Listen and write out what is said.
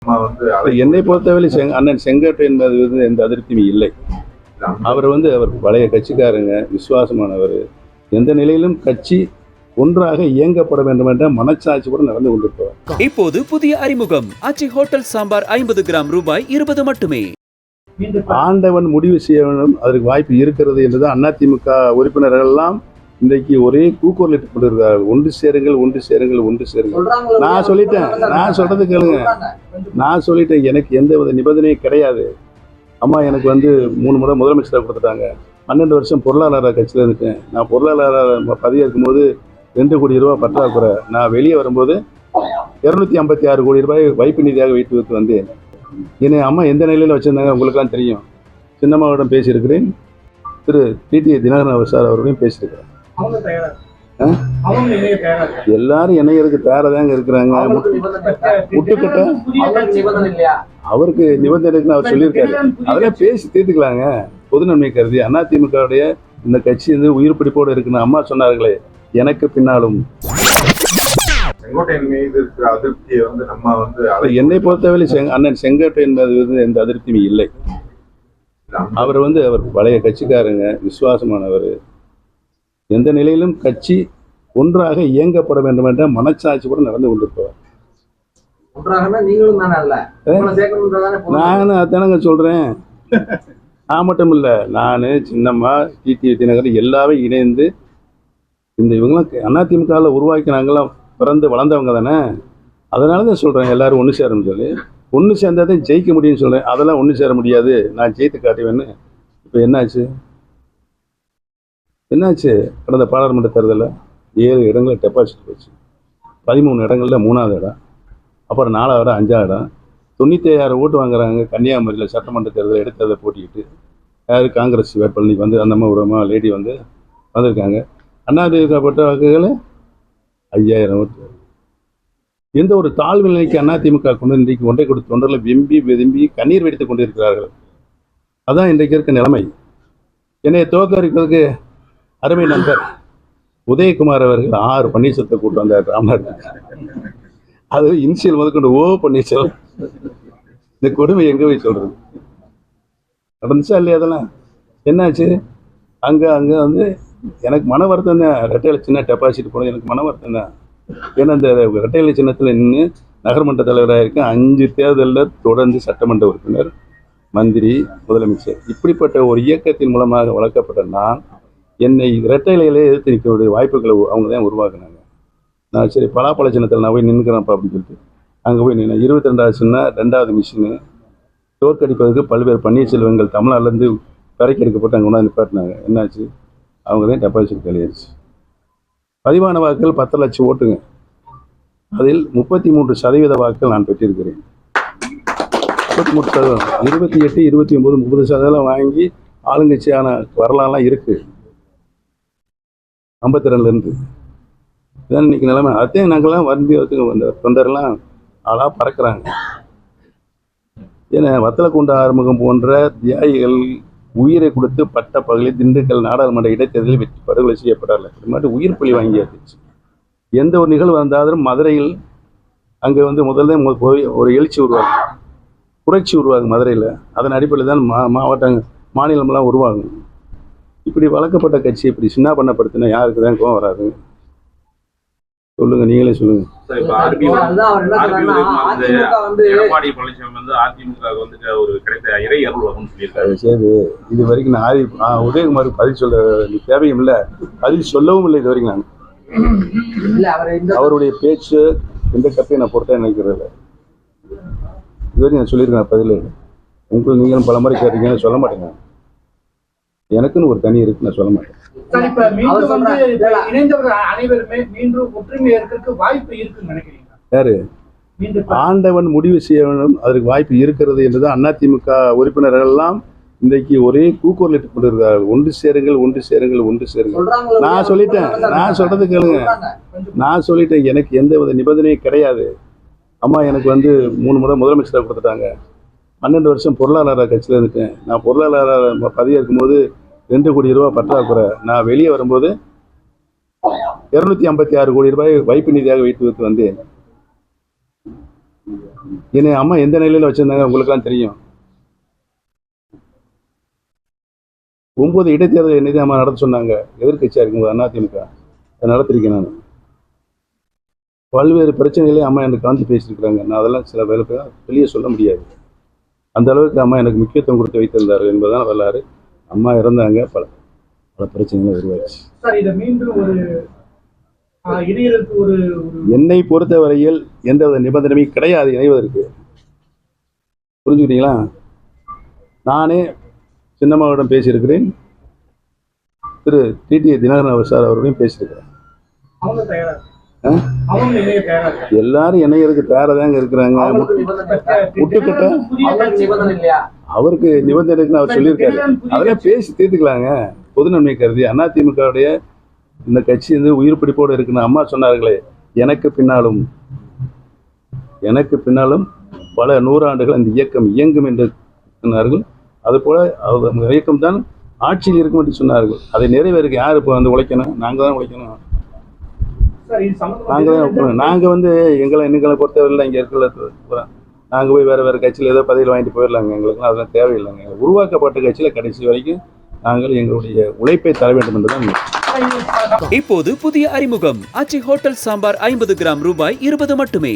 என்னை பொறுத்தவரை அண்ணன் செங்கோட்டை என்பது எந்த அதிருப்தியும் இல்லை. அவர் பழைய கட்சிக்காரங்க, விசுவாசமானவர். எந்த நிலையிலும் கட்சி ஒன்றாக இயங்கப்பட வேண்டும் என்ற மனச்சாட்சியுடன் நடந்து கொண்டிருப்பார். இப்போது புதிய அறிமுகம் ஆச்சி ஹோட்டல் சாம்பார் 50 கிராம் ரூபாய் 20 மட்டுமே. ஆண்டவன் முடிவு செய்ய வேண்டும், அதற்கு வாய்ப்பு இருக்கிறது என்றுதான் அதிமுக உறுப்பினர்கள் எல்லாம் இன்றைக்கு ஒரே கூக்குரலிட்டுக் கொண்டிருக்கிறார்கள். ஒன்று சேருங்கள், ஒன்று சேருங்கள், ஒன்று சேருங்கள். நான் சொல்றது கேளுங்க. நான் சொல்லிட்டேன், எனக்கு எந்த வித நிபந்தனையும் கிடையாது. அம்மா எனக்கு 3 முறை முதலமைச்சராக கொடுத்துட்டாங்க. 12 வருஷம் பொருளாதார கட்சியில் இருந்துட்டேன். நான் பொருளாதார பதவியாக இருக்கும்போது 2 கோடி ரூபாய் பற்றாக்குறை. நான் வெளியே வரும்போது 256 கோடி ரூபாய் வைப்பு நிதியாக வைத்து வந்தேன். என்னை அம்மா எந்த நிலையில் வச்சுருந்தாங்க உங்களுக்கெல்லாம் தெரியும். சின்னம்மாவிடம் பேசியிருக்கிறேன், திரு டிடி தினகரன் சார் அவர்களையும் பேசியிருக்கிறேன். எல்லாரும் இணையருக்கு தயாராதாங்க இருக்கிறாங்க. முட்டுக்கட்ட அவருக்கு நிபந்தனைக்குன்னு அவர் சொல்லியிருக்காரு. அதெல்லாம் பேசி தீர்த்துக்கலாங்க. பொது நன்மை கருதி அதிமுகவுடைய இந்த கட்சி உயிர் பிடிப்போடு இருக்குன்னு அம்மா சொன்னார்களே, எனக்கு பின்னாலும் என்னை பொறுத்தவரை அண்ணன் செங்கோட்டை என்பது எந்த அதிருப்தியும் இல்லை. அவர் பழைய கட்சிக்காரங்க, விசுவாசமானவர். எந்த நிலையிலும் கட்சி ஒன்றாக இயங்கப்பட வேண்டும் என்ற மனச்சாட்சியுடன் நடந்து கொண்டிருப்பார். நானும் அதானங்க சொல்றேன். நான் மட்டும் இல்லை, நான் சின்னம்மா, டிடி தினகரன் எல்லாமே இணைந்து இவங்களாம் அதிமுகவில் உருவாக்கினாங்களாம், பிறந்து வளர்ந்தவங்க தானே. அதனால தான் சொல்கிறேன் எல்லாரும் ஒன்று சேரணும்னு சொல்லி. ஒன்று சேர்ந்தாதான் ஜெயிக்க முடியும்னு சொல்கிறேன். அதெல்லாம் ஒன்று சேர முடியாது, நான் ஜெயித்து காட்டுவேன்னு. இப்போ என்னாச்சு கடந்த பாராளுமன்ற தேர்தலில் 7 இடங்களில் டெபாசிட் போச்சு. 13 இடங்களில் 3ஆவது இடம், அப்புறம் 4ஆவது இடம், 5ஆவது இடம். 95,000 ஓட்டு வாங்குறாங்க. கன்னியாகுமரியில் சட்டமன்ற தேர்தல் எடுத்ததை போட்டிக்கிட்டு யார் காங்கிரஸ் வேட்பாளர் அந்த மாதிரி லேடி வந்திருக்காங்க. அதிமுகப்பட்ட வாக்குகள் 5,000 ஓட்டு. எந்த ஒரு தாழ்வு நிலைக்கு அதிமுக கொண்டு இன்றைக்கு ஒன்றை கொடுத்து தொண்டர்களை விரும்பி கண்ணீர் வெடித்துக் கொண்டிருக்கிறார்கள். அதான் இன்றைக்கு இருக்க நிலைமை. என்னை தோற்கடிப்பதற்கு அருமை நண்பர் உதயகுமார் அவர்கள் 6 பன்னீர்செல்வத்தை கூட்டு வந்தார் ராமநாடு. அது இனிஷியல் முதற்கொண்டு ஓ பன்னீர்செல்வம். இந்த கொடுமை எங்கே போய் சொல்றது? நடந்துச்சா இல்லையா? அதெல்லாம் என்னாச்சு? அங்கே எனக்கு மன வருத்தம் தான். ரெட்டையில சின்ன டெபாசிட் போனது எனக்கு மன வருத்தம் தான். ஏன்னா இந்த ரெட்டையில சின்னத்தில் நின்று நகர்மன்ற தலைவராக இருக்க 5 தேர்தலில் தொடர்ந்து சட்டமன்ற உறுப்பினர், மந்திரி, முதலமைச்சர், இப்படிப்பட்ட ஒரு இயக்கத்தின் மூலமாக வளர்க்கப்பட்ட நான் என்னை இரட்டையிலே எதிர்த்து நிற்கக்கூடிய வாய்ப்புகளை அவங்க தான் உருவாக்குனாங்க. நான் சரி பலாப்பழ சின்னத்தில் நான் போய் நின்றுக்கிறேன்ப்பா அப்படின்னு சொல்லிட்டு அங்கே போய் நின்று 22வது சின்ன 2வது மிஷினு தோற்கடிப்பதற்கு பல்வேறு பன்னீர்செல்வங்கள் தமிழ்நாட்டிலேருந்து கரைக்கு எடுக்கப்பட்டு அங்கே கொண்டாந்து நிப்பாட்டினாங்க. என்னாச்சு? அவங்க தான் டெபாசிட் கழியாச்சு. பதிவான வாக்குகள் 10 லட்சம் ஓட்டுங்க. அதில் 33% வாக்குகள் நான் பெற்றிருக்கிறேன். 33%, 28, 29, 30% வாங்கி ஆளுங்கட்சியான வரலாறுலாம் இருக்குது 52லேருந்து. இதான் இன்னைக்கு நிலைமை. அதையும் நாங்கள்லாம் வந்த தொண்டரெல்லாம் ஆளாக பறக்கிறாங்க. ஏன்னா வத்தலக்குண்டு ஆறுமுகம் போன்ற தியாகிகள் உயிரை கொடுத்து பட்ட பகலில் திண்டுக்கல் நாடாளுமன்ற இடைத்தேர்தலில் வெற்றி படுகொலை செய்யப்பட்டார்கள். இது மாதிரி உயிர் பலி வாங்கியாச்சு. எந்த ஒரு நிகழ்வு வந்தாலும் மதுரையில் அங்கே முதல்ல ஒரு எழுச்சி உருவாகும், புரட்சி உருவாகும் மதுரையில். அதன் அடிப்படையில் தான் மாவட்டங்கள், மாநிலமெல்லாம் உருவாகும். இப்படி வளர்க்கப்பட்ட கட்சி இப்படி சின்ன பண்ணப்படுத்தினா யாருக்கு தான் கோவம் வராது? சொல்லுங்க, நீங்களே சொல்லுங்க. சரி, இது வரைக்கும் நான் உதயகுமாருக்கு பதில் சொல்ல தேவையும் இல்லை, பதில் சொல்லவும் இல்லை இது வரைக்கும். நான் அவருடைய பேச்சு எந்த கருத்தையும் நான் பொறுத்தா நினைக்கிறது இல்லை. இது வரைக்கும் நான் சொல்லியிருக்கேன் பதில். உங்களுக்கு நீங்களும் பல முறை கேட்டீங்கன்னு சொல்ல மாட்டேங்க. எனக்குன்னு ஒரு தனி இருக்கு, நான் சொல்ல மாட்டேன். யாரு? ஆண்டவன் முடிவு செய்ய வேண்டும், அதற்கு வாய்ப்பு இருக்கிறது என்றுதான் அதிமுக உறுப்பினர்கள் எல்லாம் இன்றைக்கு ஒரே கூக்குரலிட்டுக் கொண்டிருக்கிறார்கள். ஒன்று சேருங்கள், ஒன்று சேருங்கள், ஒன்று சேருங்கள். நான் சொல்றது கேளுங்க. நான் சொல்லிட்டேன், எனக்கு எந்த வித நிபந்தனையும் கிடையாது. அம்மா எனக்கு 3 முறை முதலமைச்சராக கொடுத்துட்டாங்க. 12 வருஷம் பொருளாதார கட்சியில் இருந்துட்டேன். நான் பொருளாதார பதவியாக இருக்கும்போது 2 கோடி ரூபாய் பற்றாக்குறை. நான் வெளியே வரும்போது 256 கோடி ரூபாய் வைப்பு நிதியாக வைத்து வந்தேன். என்னை அம்மா எந்த நிலையில வச்சிருந்தாங்க உங்களுக்குலாம் தெரியும். 9 இடைத்தேர்தல் என்னைக்கு அம்மா நடத்த சொன்னாங்க. எதிர்க்கட்சியா இருக்கும்போது அதிமுக அதை நடத்திருக்கேன் நான். பல்வேறு பிரச்சனைகளையும் அம்மா எனக்கு காந்தி பேசியிருக்கிறாங்க. நான் அதெல்லாம் சில வேலை வெளியே சொல்ல முடியாது. அந்த அளவுக்கு அம்மா எனக்கு முக்கியத்துவம் கொடுத்து வைத்திருந்தார்கள் என்பதுதான் வரலாறு. அம்மா இறந்தாங்க, பல பல பிரச்சனைகள் உருவாச்சு. என்னை பொறுத்தவரையில் எந்தவித நிபந்தனையும் கிடையாது இணைவதற்கு. புரிஞ்சுக்கிட்டீங்களா? நானே சின்னம்மாவிடம் பேசியிருக்கிறேன், திரு டிடி தினகரன் சார் அவர்களையும் பேசியிருக்கிறேன். எல்லாரும் இணையருக்கு தயாராதாங்க இருக்கிறாங்க. முட்டுக்கட்ட அவருக்கு நிபந்தனை இருக்குன்னு அவர் சொல்லியிருக்காரு. அதெல்லாம் பேசி தீர்த்துக்கலாங்க. பொது நன்மை கருதி அதிமுகவுடைய இந்த கட்சி வந்து உயிர் பிடிப்போடு இருக்குன்னு அம்மா சொன்னார்களே, எனக்கு பின்னாலும் பல நூறாண்டுகள் இந்த இயக்கம் இயங்கும் என்று சொன்னார்கள். அதுபோல இயக்கம் தான் ஆட்சியில் இருக்கும் என்று சொன்னார்கள். அதை நிறைவேறுக்கு யார் இப்போ வந்து உழைக்கணும்? நாங்கள் தான் உழைக்கணும். நாங்கள் வந்து எங்களை பொறுத்தவரையில் இங்கே இருக்கிற நாங்கள் போய் வேறு கட்சியில் ஏதோ பதவியில் வாங்கிட்டு போயிடலாங்க. எங்களுக்குலாம் அதெல்லாம் தேவையில்லைங்க. உருவாக்கப்பட்ட கட்சியில் கடைசி வரைக்கும் நாங்கள் எங்களுடைய உழைப்பை தர வேண்டும் என்றுதான். இப்போது புதிய அறிமுகம் ஆச்சி ஹோட்டல் சாம்பார் 50 கிராம் ரூபாய் 20 மட்டுமே.